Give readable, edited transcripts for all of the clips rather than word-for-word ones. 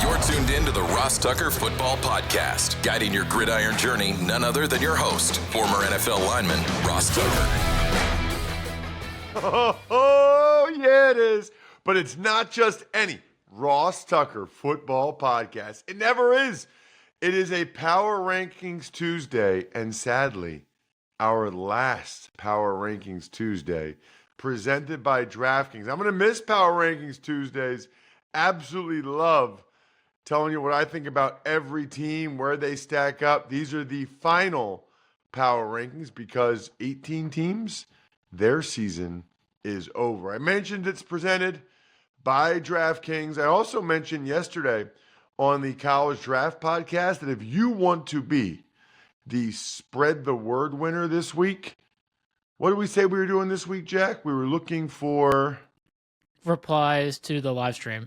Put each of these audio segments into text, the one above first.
You're tuned in to the Ross Tucker Football Podcast, guiding your gridiron journey, none other than your host, former NFL lineman, Ross Tucker. Oh, yeah, it is. But it's not just any Ross Tucker Football Podcast. It never is. It is a Power Rankings Tuesday, and sadly, our last Power Rankings Tuesday, presented by DraftKings. I'm going to miss Power Rankings Tuesdays. Absolutely love telling you what I think about every team, where they stack up. These are the final Power Rankings because 18 teams, their season is over. I mentioned it's presented by DraftKings. I also mentioned yesterday on the College Draft Podcast that if you want to be the spread the word winner this week, what did we say we were doing this week, Jack? We were looking for replies to the live stream.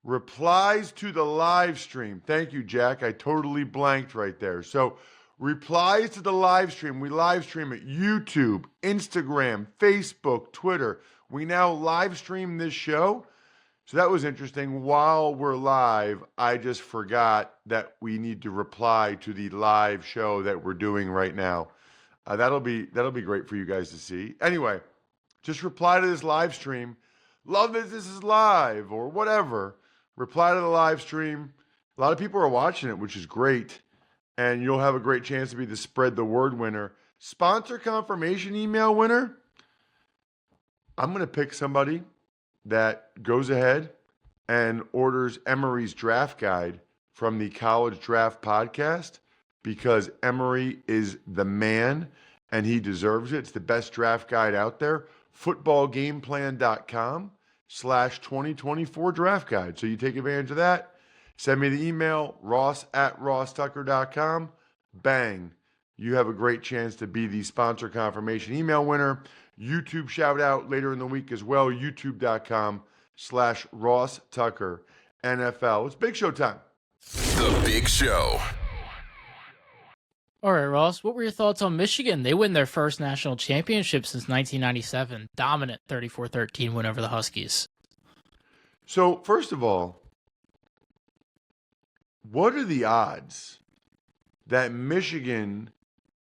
Replies to the live stream. Thank you, Jack. I totally blanked right there. So, replies to the live stream. We live stream at YouTube, Instagram, Facebook, Twitter. We now live stream this show. So that was interesting. While we're live, I just forgot that we need to reply to the live show that we're doing right now. That'll be great for you guys to see. Anyway, just reply to this live stream. Love that this is live or whatever. Reply to the live stream. A lot of people are watching it, which is great. And you'll have a great chance to be the spread the word winner. Sponsor confirmation email winner. I'm going to pick somebody that goes ahead and orders Emery's draft guide from the College Draft Podcast because Emery is the man and he deserves it. It's the best draft guide out there. footballgameplan.com/2024 draft guide. So you take advantage of that. Send me the email, ross@rosstucker.com. Bang. You have a great chance to be the sponsor confirmation email winner. YouTube shout out later in the week as well. youtube.com/RossTuckerNFL. It's Big Show time. The Big Show. All right, Ross, what were your thoughts on Michigan? They win their first national championship since 1997. Dominant 34-13 win over the Huskies. So, first of all, what are the odds that Michigan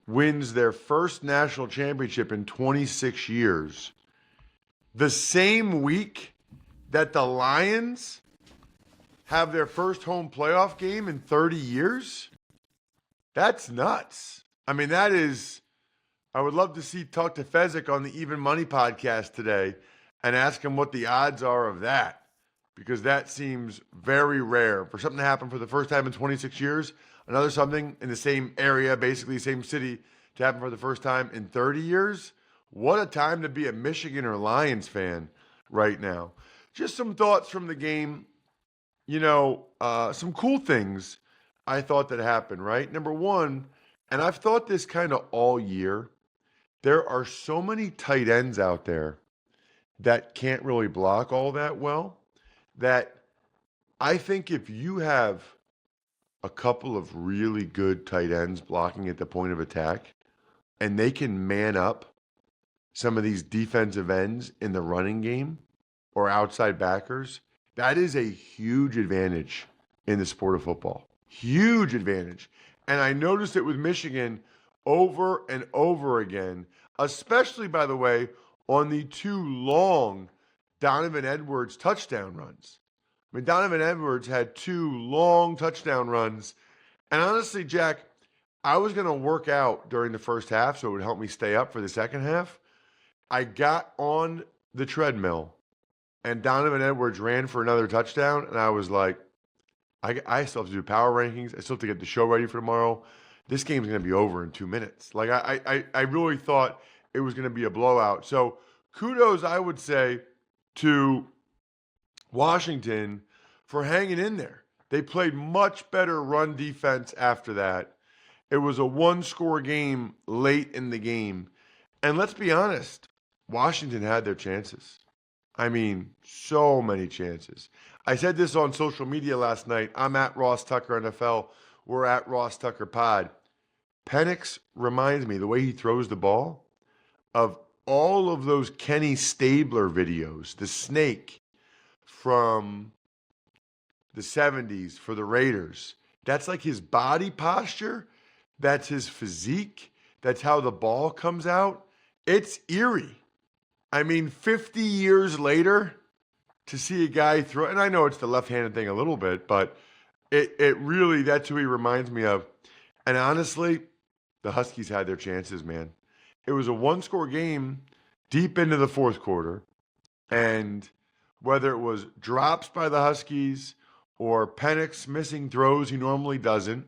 wins their first national championship in 26 years the same week that the Lions have their first home playoff game in 30 years? That's nuts. I mean, that is, I would love to talk to Fezzik on the Even Money podcast today and ask him what the odds are of that, because that seems very rare for something to happen for the first time in 26 years. Another something in the same area, basically same city, to happen for the first time in 30 years. What a time to be a Michigan or Lions fan right now. Just some thoughts from the game. You know, some cool things I thought that happened, right? Number one, and I've thought this kind of all year, there are so many tight ends out there that can't really block all that well that I think if you have a couple of really good tight ends blocking at the point of attack and they can man up some of these defensive ends in the running game or outside backers, that is a huge advantage in the sport of football. Huge advantage. And I noticed it with Michigan over and over again, especially, by the way, on the two long Donovan Edwards touchdown runs. I mean, Donovan Edwards had two long touchdown runs. And honestly, Jack, I was going to work out during the first half so it would help me stay up for the second half. I got on the treadmill and Donovan Edwards ran for another touchdown. And I was like, I still have to do power rankings. I still have to get the show ready for tomorrow. This game's going to be over in 2 minutes. Like, I really thought it was going to be a blowout. So kudos, I would say, to Washington for hanging in there. They played much better run defense after that. It was a one-score game late in the game. And let's be honest, Washington had their chances. I mean, so many chances. I said this on social media last night. I'm at Ross Tucker NFL. We're at Ross Tucker Pod. Penix reminds me, the way he throws the ball, of all of those Kenny Stabler videos, the snake from the 70s for the Raiders. That's like his body posture. That's his physique. That's how the ball comes out. It's eerie. I mean, 50 years later, to see a guy throw, and I know it's the left-handed thing a little bit, but it really, that's who he reminds me of. And honestly, the Huskies had their chances, man. It was a one-score game deep into the fourth quarter, and whether it was drops by the Huskies or Penix missing throws he normally doesn't,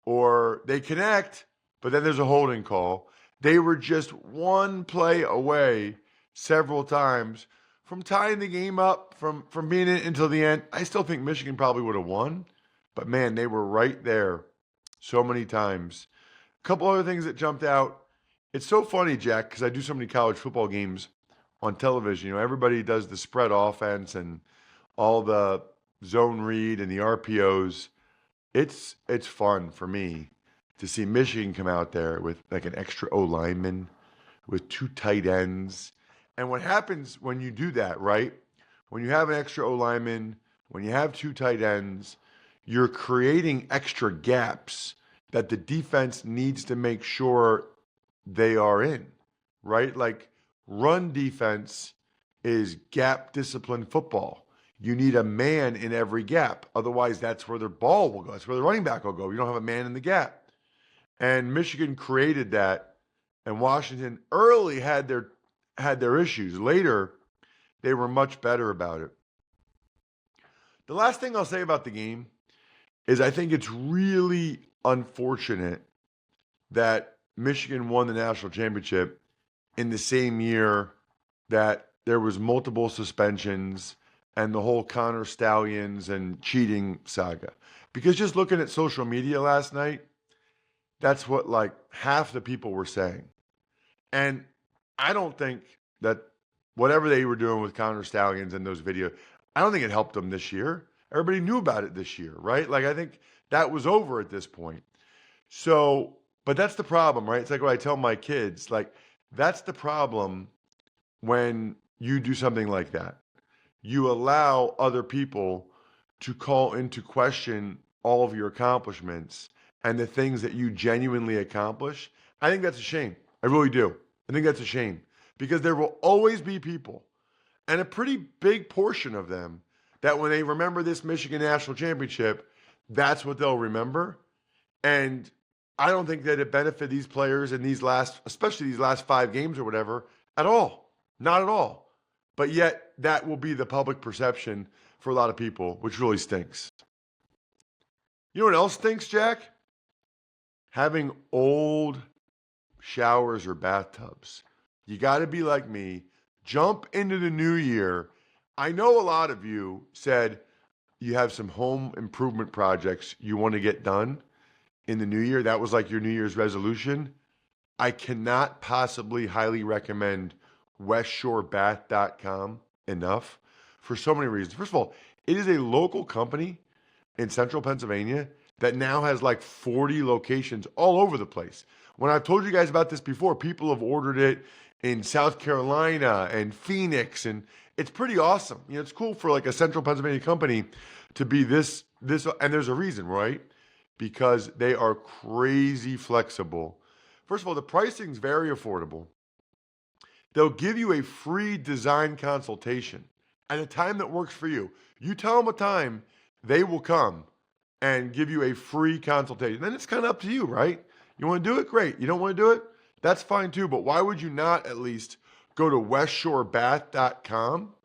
or they connect, but then there's a holding call. They were just one play away several times from tying the game up, from being in until the end. I still think Michigan probably would have won, but man, they were right there so many times. A couple other things that jumped out. It's so funny, Jack, because I do so many college football games on television. You know, everybody does the spread offense and all the zone read and the RPOs. It's fun for me to see Michigan come out there with like an extra O lineman, with 2 tight ends. And what happens when you do that, right? When you have an extra O lineman, when you have 2 tight ends, you're creating extra gaps that the defense needs to make sure they are in, right? Like run defense is gap discipline football. You need a man in every gap. Otherwise, that's where their ball will go. That's where the running back will go. You don't have a man in the gap. And Michigan created that, and Washington early had their issues. Later, they were much better about it. The last thing I'll say about the game is I think it's really unfortunate that Michigan won the national championship in the same year that there was multiple suspensions and the whole Connor Stallions and cheating saga. Because just looking at social media last night, that's what like half the people were saying. And I don't think that whatever they were doing with Connor Stallions and those videos, I don't think it helped them this year. Everybody knew about it this year, right? Like I think that was over at this point. So, but that's the problem, right? It's like what I tell my kids, like that's the problem when you do something like that. You allow other people to call into question all of your accomplishments and the things that you genuinely accomplish. I think that's a shame. I really do. I think that's a shame because there will always be people, and a pretty big portion of them, that when they remember this Michigan national championship, that's what they'll remember. And I don't think that it benefited these players in especially these last 5 games or whatever, at all. Not at all. But yet, that will be the public perception for a lot of people, which really stinks. You know what else stinks, Jack? Having old showers or bathtubs. You got to be like me. Jump into the new year. I know a lot of you said you have some home improvement projects you want to get done in the new year. That was like your New Year's resolution. I cannot possibly highly recommend westshorebath.com enough for so many reasons. First of all, it is a local company in central Pennsylvania that now has like 40 locations all over the place. When I've told you guys about this before, people have ordered it in South Carolina and Phoenix, and it's pretty awesome. You know, it's cool for like a central Pennsylvania company to be this, and there's a reason, right? Because they are crazy flexible. First of all, the pricing's very affordable. They'll give you a free design consultation at a time that works for you. You tell them a time, they will come and give you a free consultation. Then it's kind of up to you, right? You want to do it? Great. You don't want to do it? That's fine too. But why would you not at least go to westshorebath.com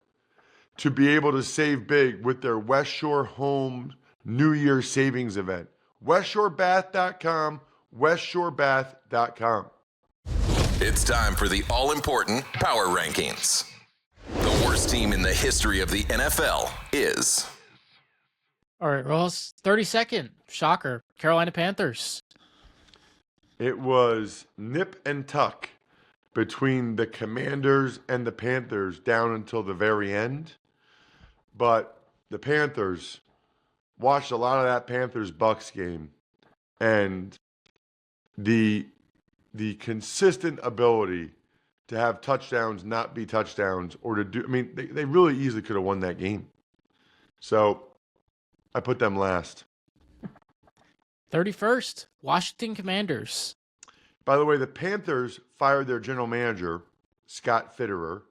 to be able to save big with their West Shore Home New Year savings event? westshorebath.com, westshorebath.com. It's time for the all-important Power Rankings. The worst team in the history of the NFL is... All right, Ross, 32nd. Shocker. Carolina Panthers. It was nip and tuck between the Commanders and the Panthers down until the very end. But the Panthers, watched a lot of that Panthers-Bucks game, and the consistent ability to have touchdowns not be touchdowns, or to do, I mean, they really easily could have won that game. So I put them last. 31st, Washington Commanders. By the way, the Panthers fired their general manager, Scott Fitterer.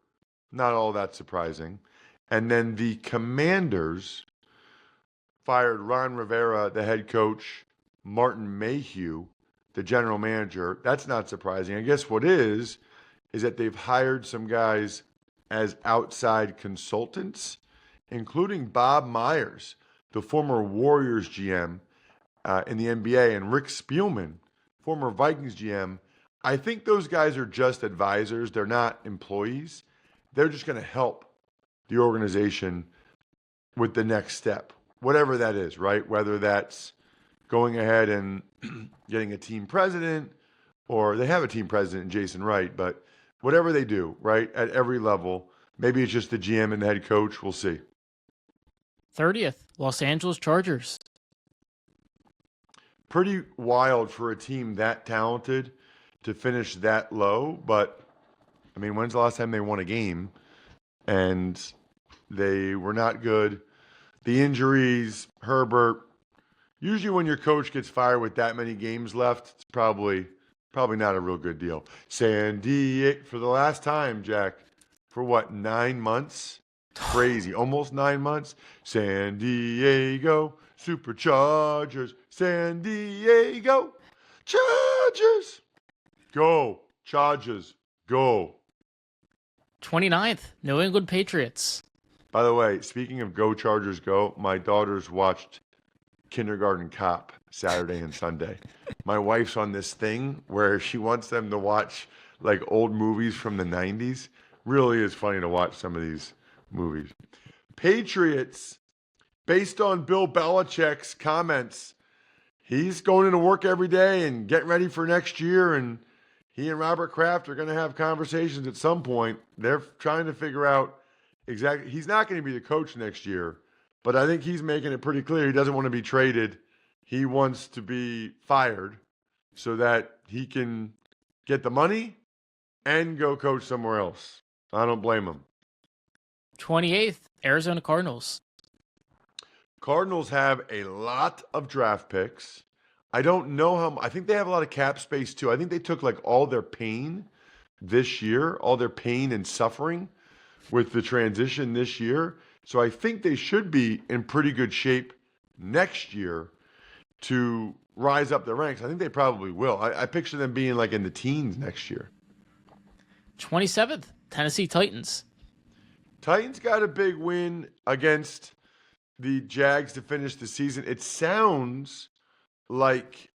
Not all that surprising. And then the Commanders fired Ron Rivera, the head coach, Martin Mayhew, the general manager. That's not surprising. I guess what is that they've hired some guys as outside consultants, including Bob Myers, the former Warriors GM in the NBA, and Rick Spielman, former Vikings GM. I think those guys are just advisors. They're not employees. They're just going to help the organization with the next step, whatever that is, right? Whether that's going ahead and getting a team president, or they have a team president in Jason Wright, but whatever they do, right, at every level, maybe it's just the GM and the head coach. We'll see. 30th, Los Angeles Chargers. Pretty wild for a team that talented to finish that low, but I mean, when's the last time they won a game? And they were not good. The injuries, Herbert. Usually when your coach gets fired with that many games left, it's probably not a real good deal. San Diego, for the last time, Jack, for what, 9 months? Crazy. Almost 9 months. San Diego Superchargers. San Diego Chargers. Go. Chargers. Go. 29th, New England Patriots. By the way, speaking of Go Chargers Go, my daughters watched Kindergarten Cop Saturday and Sunday. My wife's on this thing where she wants them to watch like old movies from the 90s. Really is funny to watch some of these movies. Patriots, based on Bill Belichick's comments, he's going into work every day and getting ready for next year, and he and Robert Kraft are going to have conversations at some point. They're trying to figure out exactly. He's not going to be the coach next year, but I think he's making it pretty clear he doesn't want to be traded. He wants to be fired so that he can get the money and go coach somewhere else. I don't blame him. 28th, Arizona Cardinals. Cardinals have a lot of draft picks. I don't know how. I think they have a lot of cap space too. I think they took like all their pain this year, all their pain and suffering with the transition this year. So I think they should be in pretty good shape next year to rise up the ranks. I think they probably will. I picture them being like in the teens next year. 27th, Tennessee Titans. Titans got a big win against the Jags to finish the season. It sounds like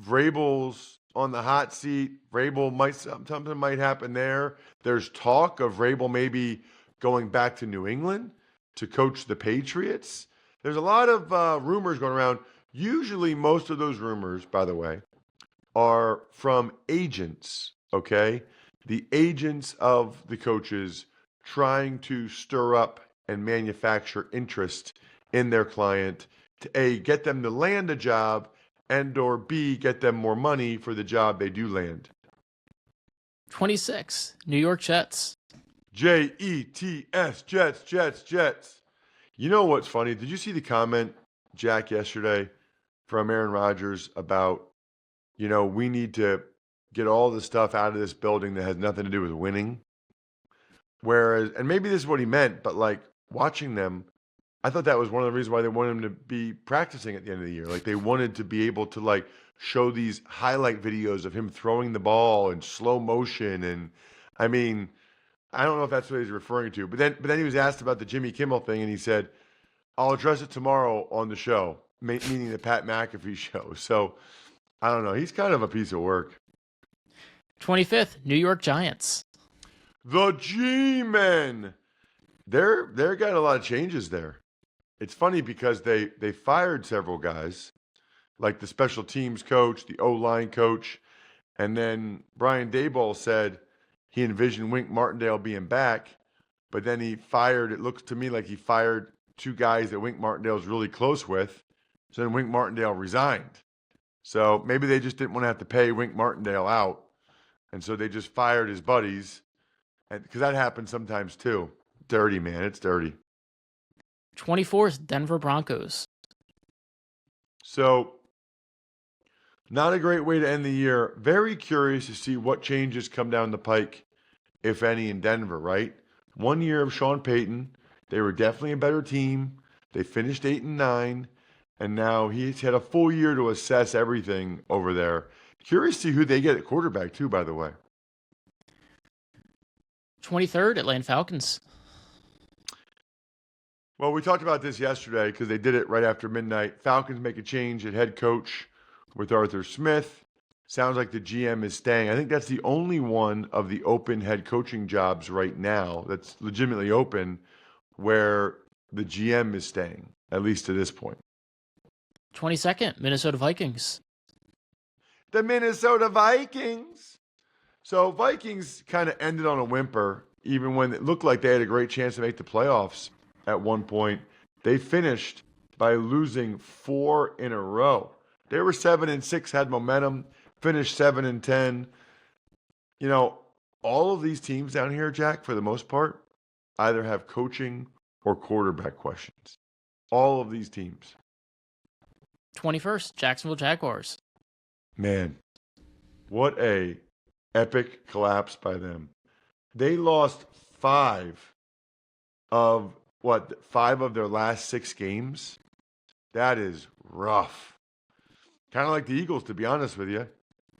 Vrabel's on the hot seat. Something might happen there. There's talk of Vrabel maybe going back to New England to coach the Patriots. There's a lot of rumors going around. Usually most of those rumors, by the way, are from agents, okay? The agents of the coaches trying to stir up and manufacture interest in their client to A, get them to land a job, and or B, get them more money for the job they do land. 26, New York Jets. Jets, Jets. You know what's funny? Did you see the comment, Jack, yesterday from Aaron Rodgers about, we need to get all the stuff out of this building that has nothing to do with winning? Whereas, and maybe this is what he meant, but like watching them, I thought that was one of the reasons why they wanted him to be practicing at the end of the year. Like they wanted to be able to like show these highlight videos of him throwing the ball in slow motion. And I mean, I don't know if that's what he's referring to, but then he was asked about the Jimmy Kimmel thing, and he said, "I'll address it tomorrow on the show," meaning the Pat McAfee show. So I don't know. He's kind of a piece of work. 25th, New York Giants. The G-Men. They're got a lot of changes there. It's funny because they fired several guys, like the special teams coach, the O-line coach, and then Brian Daboll said he envisioned Wink Martindale being back, but then it looks to me like he fired two guys that Wink Martindale's really close with, so then Wink Martindale resigned. So maybe they just didn't want to have to pay Wink Martindale out, and so they just fired his buddies, because that happens sometimes too. Dirty, man. It's dirty. 24th, Denver Broncos. So, not a great way to end the year. Very curious to see what changes come down the pike, if any, in Denver, right? 1 year of Sean Payton. They were definitely a better team. They finished 8-9, and now he's had a full year to assess everything over there. Curious to see who they get at quarterback, too, by the way. 23rd, Atlanta Falcons. Well, we talked about this yesterday because they did it right after midnight. Falcons make a change at head coach with Arthur Smith. Sounds like the GM is staying. I think that's the only one of the open head coaching jobs right now that's legitimately open where the GM is staying, at least to this point. 22nd, Minnesota Vikings. The Minnesota Vikings. So Vikings kind of ended on a whimper, even when it looked like they had a great chance to make the playoffs at one point. They finished by losing 4 in a row. They were 7-6, had momentum, finished 7-10. You know, all of these teams down here, Jack, for the most part, either have coaching or quarterback questions. All of these teams. 21st, Jacksonville Jaguars. Man, what a epic collapse by them. They lost 5 of their last 6 games? That is rough. Kind of like the Eagles, to be honest with you.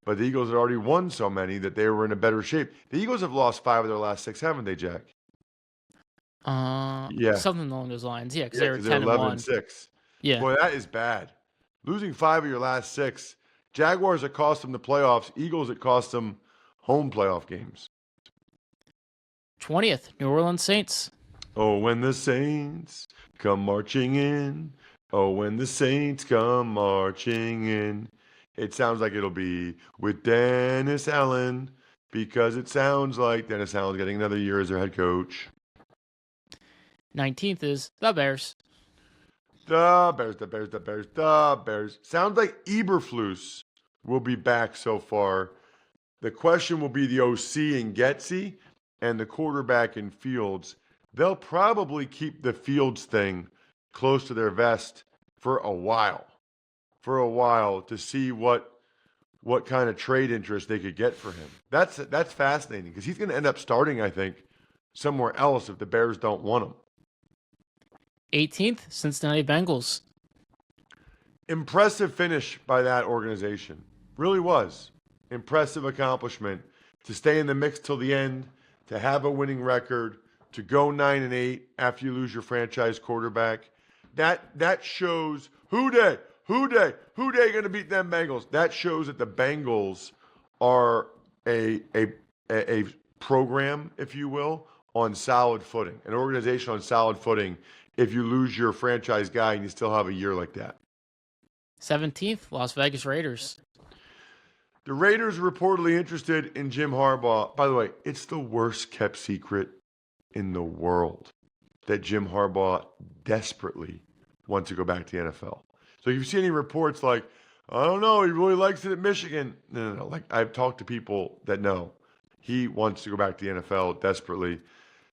But the Eagles had already won so many that they were in a better shape. The Eagles have lost 5 of their last 6, haven't they, Jack? Yeah. Something along those lines. Yeah, because Yeah, they were 'cause they're 10-1. 11-6. Yeah. Boy, that is bad. Losing 5 of your last 6. Jaguars, it cost them the playoffs. Eagles, it cost them home playoff games. 20th, New Orleans Saints. Oh, when the Saints come marching in. Oh, when the Saints come marching in. It sounds like it'll be with Dennis Allen because it sounds like Dennis Allen's getting another year as their head coach. 19th is the Bears. The Bears. Sounds like Eberflus will be back so far. The question will be the OC in Getsy and the quarterback in Fields. They'll probably keep the Fields thing close to their vest for a while. To see what kind of trade interest they could get for him. That's fascinating because he's going to end up starting, I think, somewhere else if the Bears don't want him. 18th, Cincinnati Bengals. Impressive finish by that organization. Really was. Impressive accomplishment to stay in the mix till the end, to have a winning record, to go 9-8 after you lose your franchise quarterback. That shows who they going to beat them Bengals. That shows that the Bengals are a program, if you will, on solid footing, an organization on solid footing. If you lose your franchise guy and you still have a year like that. 17th, Las Vegas Raiders. The Raiders are reportedly interested in Jim Harbaugh. By the way, it's the worst kept secret in the world that Jim Harbaugh desperately wants to go back to the NFL. So if you see any reports like, I don't know, he really likes it at Michigan. No. Like, I've talked to people that know he wants to go back to the NFL desperately.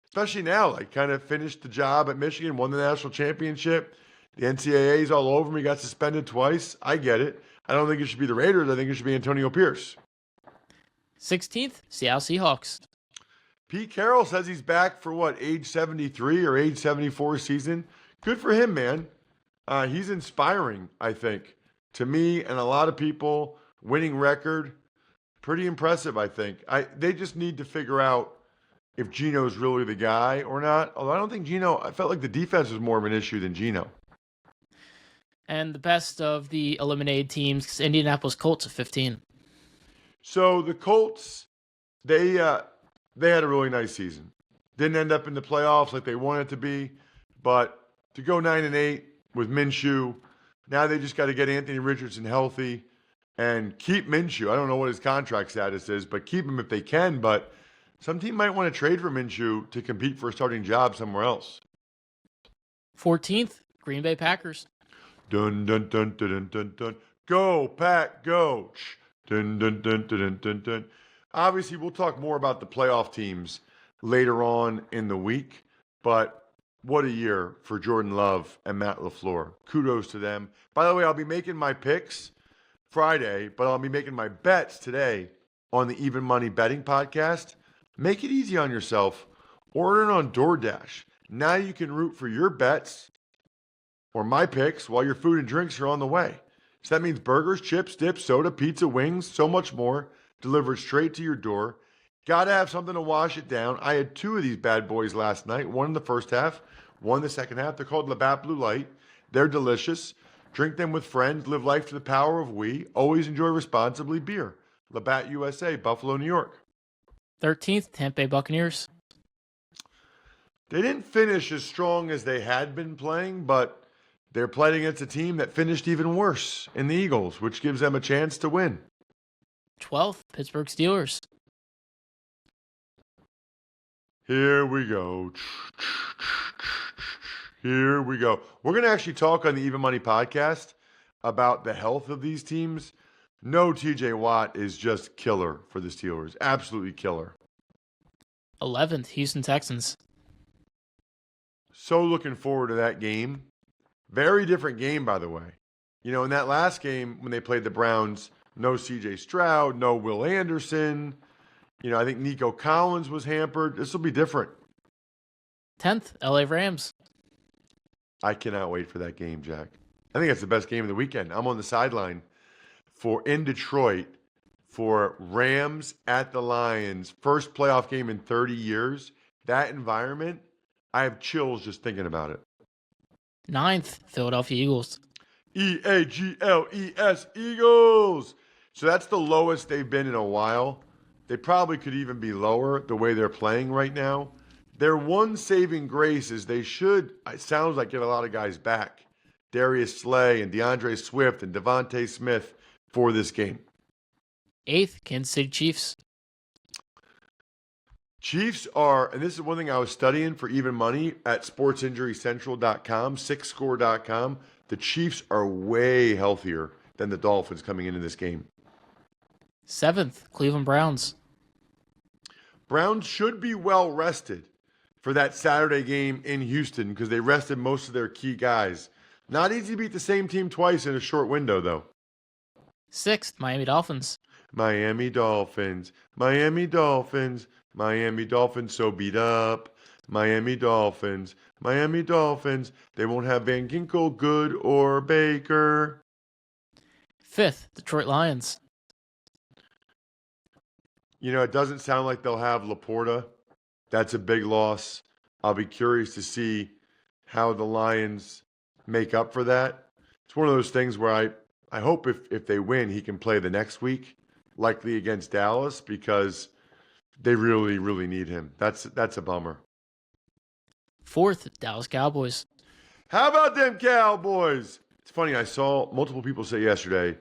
Especially now, like, kind of finished the job at Michigan, won the national championship. The NCAA's all over him. He got suspended twice. I get it. I don't think it should be the Raiders. I think it should be Antonio Pierce. 16th, Seattle Seahawks. Pete Carroll says he's back for age 73 or age 74 season. Good for him, man. He's inspiring, I think. To me and a lot of people, winning record, pretty impressive, I think. They just need to figure out if Geno's really the guy or not. Although I don't think I felt like the defense was more of an issue than Geno. And the best of the eliminated teams, Indianapolis Colts at 15. So the Colts, they had a really nice season. Didn't end up in the playoffs like they wanted to be, but to go 9-8 with Minshew, now they just got to get Anthony Richardson healthy and keep Minshew. I don't know what his contract status is, but keep him if they can. But some team might want to trade for Minshew to compete for a starting job somewhere else. 14th, Green Bay Packers. Dun dun dun dun dun dun dun. Go Pack, go! Dun dun dun dun dun dun dun. Obviously, we'll talk more about the playoff teams later on in the week, but What a year for Jordan Love and Matt LaFleur. Kudos to them. By the way, I'll be making my picks Friday, but I'll be making my bets today on the Even Money Betting Podcast. Make it easy on yourself. Order it on DoorDash. Now you can root for your bets or my picks while your food and drinks are on the way. So that means burgers, chips, dips, soda, pizza, wings, so much more delivered straight to your door. Got to have something to wash it down. I had 2 of these bad boys last night, one in the first half, one in the second half. They're called Labatt Blue Light. They're delicious. Drink them with friends. Live life to the power of we. Always enjoy responsibly beer. Labatt USA, Buffalo, New York. 13th, Tampa Bay Buccaneers. They didn't finish as strong as they had been playing, but they're playing against a team that finished even worse in the Eagles, which gives them a chance to win. 12th, Pittsburgh Steelers. Here we go. Here we go. We're going to actually talk on the Even Money podcast about the health of these teams. No, TJ Watt is just killer for the Steelers. Absolutely killer. 11th, Houston Texans. So looking forward to that game. Very different game, by the way. You know, in that last game when they played the Browns, no CJ Stroud, no Will Anderson. You know, I think Nico Collins was hampered. This will be different. 10th, LA Rams. I cannot wait for that game, Jack. I think that's the best game of the weekend. I'm on the sideline in Detroit for Rams at the Lions. First playoff game in 30 years. That environment, I have chills just thinking about it. 9th, Philadelphia Eagles. Eagles, Eagles. So that's the lowest they've been in a while. They probably could even be lower the way they're playing right now. Their one saving grace is they should, it sounds like, get a lot of guys back. Darius Slay and DeAndre Swift and Devontae Smith for this game. 8th, Kansas City Chiefs. Chiefs are, and this is one thing I was studying for Even Money at sportsinjurycentral.com, sixscore.com. The Chiefs are way healthier than the Dolphins coming into this game. 7th, Cleveland Browns. Browns should be well rested for that Saturday game in Houston because they rested most of their key guys. Not easy to beat the same team twice in a short window, though. 6th, Miami Dolphins. Miami Dolphins, Miami Dolphins, Miami Dolphins so beat up. Miami Dolphins, Miami Dolphins. They won't have Van Ginkel, Good, or Baker. 5th, Detroit Lions. You know, it doesn't sound like they'll have Laporta. That's a big loss. I'll be curious to see how the Lions make up for that. It's one of those things where I hope if they win, he can play the next week, likely against Dallas, because they really, really need him. That's a bummer. 4th, Dallas Cowboys. How about them Cowboys? It's funny, I saw multiple people say yesterday,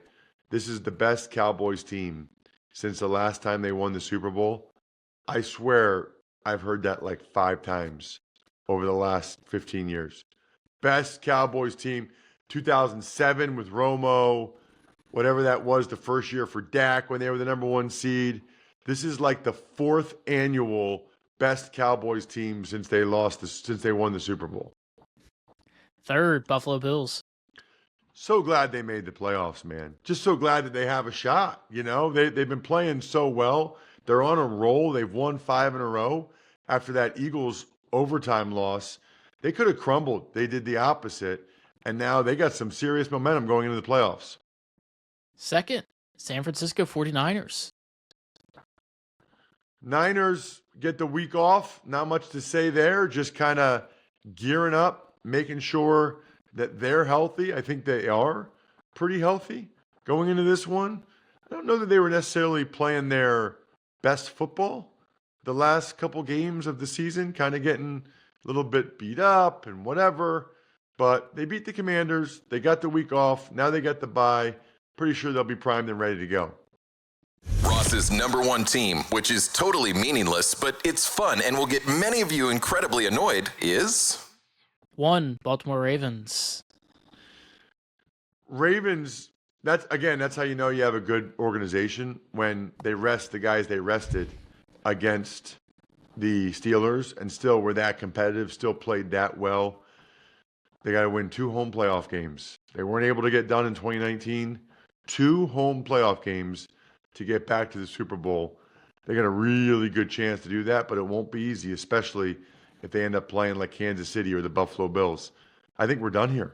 this is the best Cowboys team since the last time they won the Super Bowl. I swear I've heard that like 5 times over the last 15 years. Best Cowboys team, 2007 with Romo, whatever that was, the first year for Dak when they were the number 1 seed. This is like the 4th annual best Cowboys team since they won the Super Bowl. 3rd, Buffalo Bills. So glad they made the playoffs, man. Just so glad that they have a shot. You know, they've been playing so well. They're on a roll. They've won 5 in a row. After that Eagles overtime loss, they could have crumbled. They did the opposite, and now they got some serious momentum going into the playoffs. 2nd, San Francisco 49ers. Niners get the week off. Not much to say there. Just kind of gearing up, making sure that they're healthy. I think they are pretty healthy going into this one. I don't know that they were necessarily playing their best football the last couple games of the season, kind of getting a little bit beat up and whatever. But they beat the Commanders. They got the week off. Now they got the bye. Pretty sure they'll be primed and ready to go. Ross's number 1 team, which is totally meaningless, but it's fun and will get many of you incredibly annoyed, is 1, Baltimore Ravens. Ravens, that's how you know you have a good organization, when they rest the guys they rested against the Steelers and still were that competitive, still played that well. They got to win 2 home playoff games. They weren't able to get done in 2019. 2 home playoff games to get back to the Super Bowl. They got a really good chance to do that, but it won't be easy, especially if they end up playing like Kansas City or the Buffalo Bills. I think we're done here.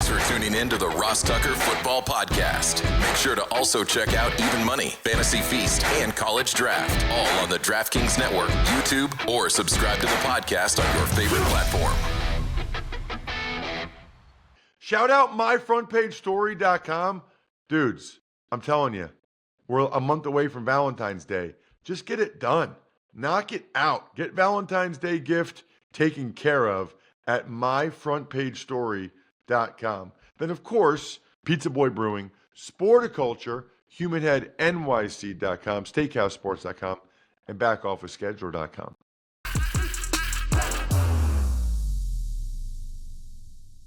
Thanks for tuning in to the Ross Tucker Football Podcast. Make sure to also check out Even Money, Fantasy Feast, and College Draft, all on the DraftKings Network, YouTube, or subscribe to the podcast on your favorite platform. Shout out myfrontpagestory.com. Dudes, I'm telling you, we're a month away from Valentine's Day. Just get it done. Knock it out. Get Valentine's Day gift taken care of at myfrontpagestory.com. Then, of course, Pizza Boy Brewing, Sporticulture, HumanHeadNYC.com, SteakhouseSports.com, and BackOfficeScheduler.com.